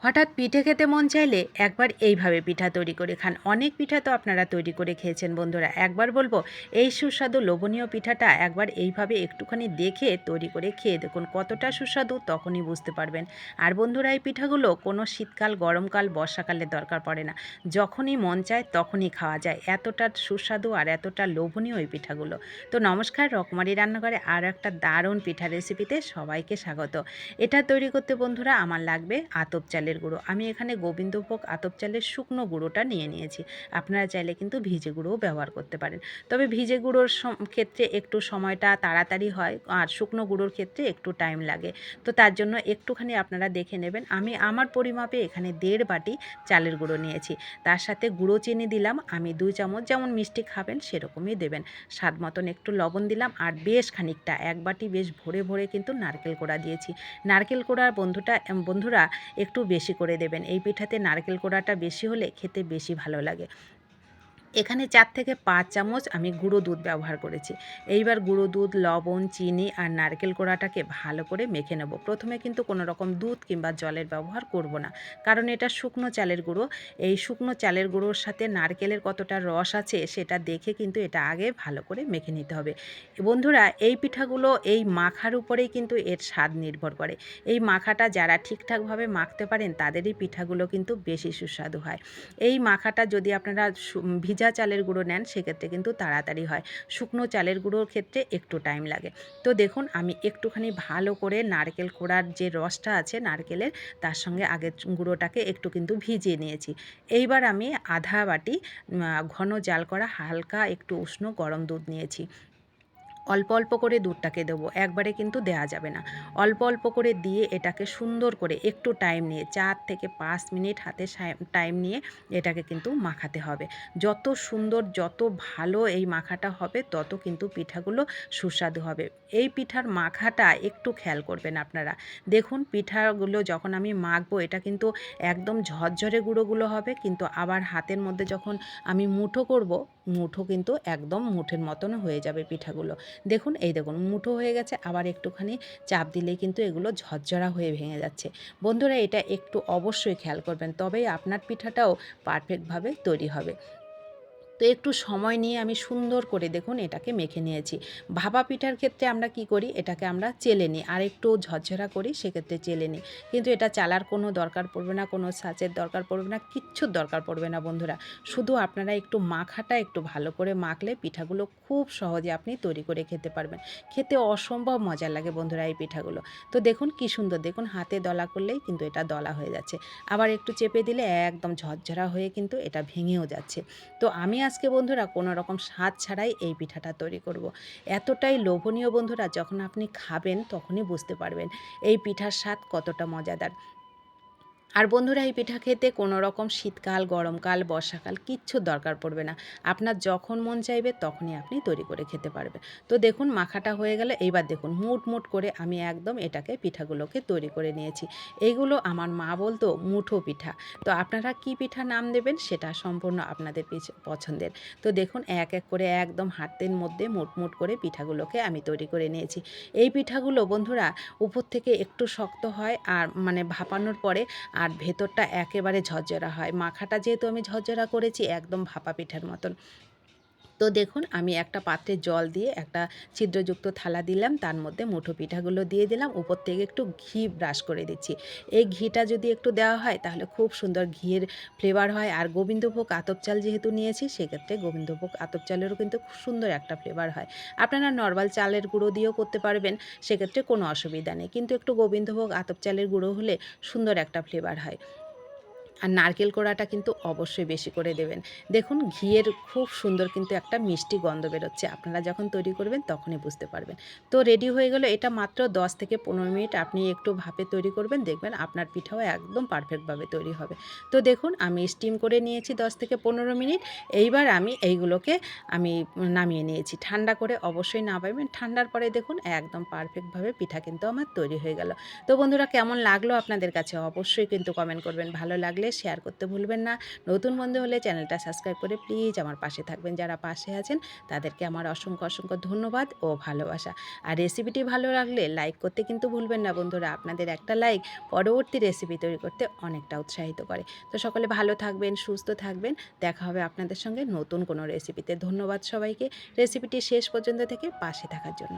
হঠাৎ পিঠে খেতে মন চাইলে একবার এইভাবে পিঠা তৈরি করে খান। অনেক পিঠা তো আপনারা তৈরি করে খেয়েছেন বন্ধুরা। একবার বলবো এই সুস্বাদু লোভনীয় পিঠাটা একবার এইভাবে একটুখানি দেখে তৈরি করে খেয়ে দেখুন, কতটা সুস্বাদু তখনই বুঝতে পারবেন। আর বন্ধুরা, এই পিঠাগুলো কোনো শীতকাল, গরমকাল, বর্ষাকালে দরকার পড়ে না। যখনই মন চায় তখনই খাওয়া যায়, এতটা সুস্বাদু আর এতটা লোভনীয় এই পিঠাগুলো। তো নমস্কার, রকমারি রান্নাঘরে আরও একটা দারুণ পিঠা রেসিপিতে সবাইকে স্বাগত। এটা তৈরি করতে বন্ধুরা আমার লাগবে আতপ চালের গুঁড়ো। আমি এখানে গোবিন্দভোগ আতপ চালের শুকনো গুঁড়োটা নিয়েছি। আপনারা চাইলে কিন্তু ভিজে গুঁড়োও ব্যবহার করতে পারেন। তবে ভিজে গুঁড়োর ক্ষেত্রে একটু সময়টা তাড়াতাড়ি হয়, আর শুকনো গুঁড়োর ক্ষেত্রে একটু টাইম লাগে। তো তার জন্য একটুখানি আপনারা দেখে নেবেন। আমি আমার পরিমাপে এখানে 1.5 বাটি চালের গুঁড়ো নিয়েছি। তার সাথে গুঁড়ো চিনি দিলাম আমি 2 চামচ, যেমন মিষ্টি খাবেন সেরকমই দেবেন। স্বাদ মতন একটু লবণ দিলাম, আর বেশ খানিকটা 1 বাটি বেশ ভরে ভরে কিন্তু নারকেল কোড়া দিয়েছি। নারকেল কোড়ার বন্ধুরা একটু বেশি করে দেবেন। এই পিঠাতে নারকেল কোড়াটা বেশি হলে খেতে বেশি ভালো লাগে। এখানে 4 থেকে 5 চামচ আমি গুঁড়ো দুধ ব্যবহার করেছি। এইবার গুঁড়ো দুধ, লবণ, চিনি আর নারকেল কোড়াটাকে ভালো করে মেখে নেব। প্রথমে কিন্তু কোনো রকম দুধ কিংবা জলের ব্যবহার করব না, কারণ এটা শুকনো চালের গুঁড়ো। এই শুকনো চালের গুঁড়োর সাথে নারকেলের কতটা রস আছে সেটা দেখে কিন্তু এটা আগে ভালো করে মেখে নিতে হবে। বন্ধুরা, এই পিঠাগুলো এই মাখার উপরেই কিন্তু এর স্বাদ নির্ভর করে। এই মাখাটা যারা ঠিকঠাকভাবে মাখতে পারেন তাদেরই পিঠাগুলো কিন্তু বেশি সুস্বাদু হয়। এই মাখাটা যদি আপনারা ভিজা চালের গুঁড়ো নেন সেক্ষেত্রে কিন্তু তাড়াতাড়ি হয়, শুকনো চালের গুঁড়োর ক্ষেত্রে একটু টাইম লাগে। তো দেখুন, আমি একটুখানি ভালো করে নারকেল কোড়ার যে রসটা আছে নারকেলের, তার সঙ্গে আগে গুঁড়োটাকে একটু কিন্তু ভিজিয়ে নিয়েছি। এইবার আমি আধা বাটি ঘন জাল করা হালকা একটু উষ্ণ গরম দুধ নিয়েছি। অল্প অল্প করে দুধটাকে দেবো, একবারে কিন্তু দেওয়া যাবে না। অল্প অল্প করে দিয়ে এটাকে সুন্দর করে একটু টাইম নিয়ে 4 থেকে 5 মিনিট হাতে টাইম নিয়ে এটাকে কিন্তু মাখাতে হবে। যত সুন্দর, যত ভালো এই মাখাটা হবে তত কিন্তু পিঠাগুলো সুস্বাদু হবে। এই পিঠার মাখাটা একটু খেয়াল করবেন আপনারা। দেখুন, পিঠাগুলো যখন আমি মাখবো এটা কিন্তু একদম ঝরঝরে গুঁড়োগুলো হবে, কিন্তু আবার হাতের মধ্যে যখন আমি মুঠো করব, মুঠো কিন্তু একদম মুঠের মতন হয়ে যাবে পিঠাগুলো। দেখুন, এই দেখুন মুঠো হয়ে গেছে, আবার একটুখানি চাপ দিলেই কিন্তু এগুলো ঝরঝরা হয়ে ভেঙে যাচ্ছে। বন্ধুরা, এটা একটু অবশ্যই খেয়াল করবেন, তবেই আপনার পিঠাটাও পারফেক্টভাবে তৈরি হবে। তো একটু সময় নিয়ে আমি সুন্দর করে দেখুন এটাকে মেখে নিয়েছি। ভাপা পিঠার ক্ষেত্রে আমরা কি করি, এটাকে আমরা চেলে নিই, আর একটু ঝরঝরা করি সেক্ষেত্রে চেলে নিই। কিন্তু এটা চালার কোনো দরকার পড়বে না, কোনো ছাঁচের দরকার পড়বে না, কিচ্ছুর দরকার পড়বে না বন্ধুরা। শুধু আপনারা একটু মাখাটা একটু ভালো করে মাখলে পিঠাগুলো খুব সহজে আপনি তৈরি করে খেতে পারবেন। খেতে অসম্ভব মজা লাগে বন্ধুরা এই পিঠাগুলো। তো দেখুন কি সুন্দর, দেখুন হাতে দলা করলেই কিন্তু এটা দলা হয়ে যাচ্ছে। আবার একটু চেপে দিলে একদম ঝরঝরা হয়ে কিন্তু এটা ভেঙেও যাচ্ছে। তো আমি আজকে বন্ধুরা কোনো রকম স্বাদ ছাড়াই এই পিঠাটা তৈরি করব। এতটাই লোভনীয় বন্ধুরা, যখন আপনি খাবেন তখনই বুঝতে পারবেন এই পিঠার স্বাদ কতটা মজাদার। আর বন্ধুরা, এই পিঠা খেতে কোনো রকম শীতকাল, গরমকাল, বর্ষাকাল কিচ্ছুর দরকার পড়বে না। আপনার যখন মন চাইবে তখনই আপনি তৈরি করে খেতে পারবেন। তো দেখুন মাখাটা হয়ে গেলে এইবার দেখুন মুঠ মুঠ করে আমি একদম এটাকে পিঠাগুলোকে তৈরি করে নিয়েছি। এইগুলো আমার মা বলতো মুঠো পিঠা। তো আপনারা কি পিঠা নাম দেবেন সেটা সম্পূর্ণ আপনাদের পছন্দের। তো দেখুন এক এক করে একদম হাতের মধ্যে মুঠ মুঠ করে পিঠাগুলোকে আমি তৈরি করে নিয়েছি। এই পিঠাগুলো বন্ধুরা উপর থেকে একটু শক্ত হয়, আর মানে ভাপানোর পরে, আর ভেতরটা একেবারে ঝরঝরা হয়। মাখাটা যেহেতু আমি ঝরঝরা করেছি একদম ভাপা পিঠার মতন। তো দেখুন, আমি একটা পাত্রে জল দিয়ে একটা ছিদ্রযুক্ত থালা দিলাম, তার মধ্যে মুঠো পিঠাগুলো দিয়ে দিলাম, উপর থেকে একটু ঘি ব্রাশ করে দিচ্ছি। এই ঘিটা যদি একটু দেওয়া হয় তাহলে খুব সুন্দর ঘিয়ের ফ্লেভার হয়। আর গোবিন্দভোগ আতপ চাল যেহেতু নিয়েছি সেক্ষেত্রে গোবিন্দভোগ আতপ চালেরও কিন্তু খুব সুন্দর একটা ফ্লেভার হয়। আপনারা নর্মাল চালের গুঁড়ো দিয়েও করতে পারবেন, সেক্ষেত্রে কোনো অসুবিধা নেই, কিন্তু একটু গোবিন্দভোগ আতপ চালের গুঁড়ো হলে সুন্দর একটা ফ্লেভার হয়। আর নারকেল কোড়াটা কিন্তু অবশ্যই বেশি করে দেবেন। দেখুন ঘিয়ের খুব সুন্দর কিন্তু একটা মিষ্টি গন্ধ বেরোচ্ছে। আপনারা যখন তৈরি করবেন তখনই বুঝতে পারবেন। তো রেডি হয়ে গেল, এটা মাত্র 10 থেকে 15 মিনিট আপনি একটু ভাপে তৈরি করবেন, দেখবেন আপনার পিঠাও একদম পারফেক্টভাবে তৈরি হবে। তো দেখুন আমি স্টিম করে নিয়েছি 10 থেকে 15 মিনিট। এইবার আমি এইগুলোকে আমি নামিয়ে নিয়েছি। ঠান্ডা করে অবশ্যই নামাবেন। ঠান্ডার পরে দেখুন একদম পারফেক্টভাবে পিঠা কিন্তু আমার তৈরি হয়ে গেল। তো বন্ধুরা, কেমন লাগলো আপনাদের কাছে অবশ্যই কিন্তু কমেন্ট করবেন। ভালো লাগলে শেয়ার করতে ভুলবেন না। নতুন বন্ধু হলে চ্যানেলটা সাবস্ক্রাইব করে প্লিজ আমার পাশে থাকবেন। যারা পাশে আছেন তাদেরকে আমার অসংখ্য অসংখ্য ধন্যবাদ ও ভালোবাসা। আর রেসিপিটি ভালো লাগলে লাইক করতে কিন্তু ভুলবেন না বন্ধুরা। আপনাদের একটা লাইক পরবর্তী রেসিপি তৈরি করতে অনেকটা উৎসাহিত করে। তো সকলে ভালো থাকবেন, সুস্থ থাকবেন। দেখা হবে আপনাদের সঙ্গে নতুন কোনো রেসিপিতে। ধন্যবাদ সবাইকে রেসিপিটি শেষ পর্যন্ত থেকে পাশে থাকার জন্য।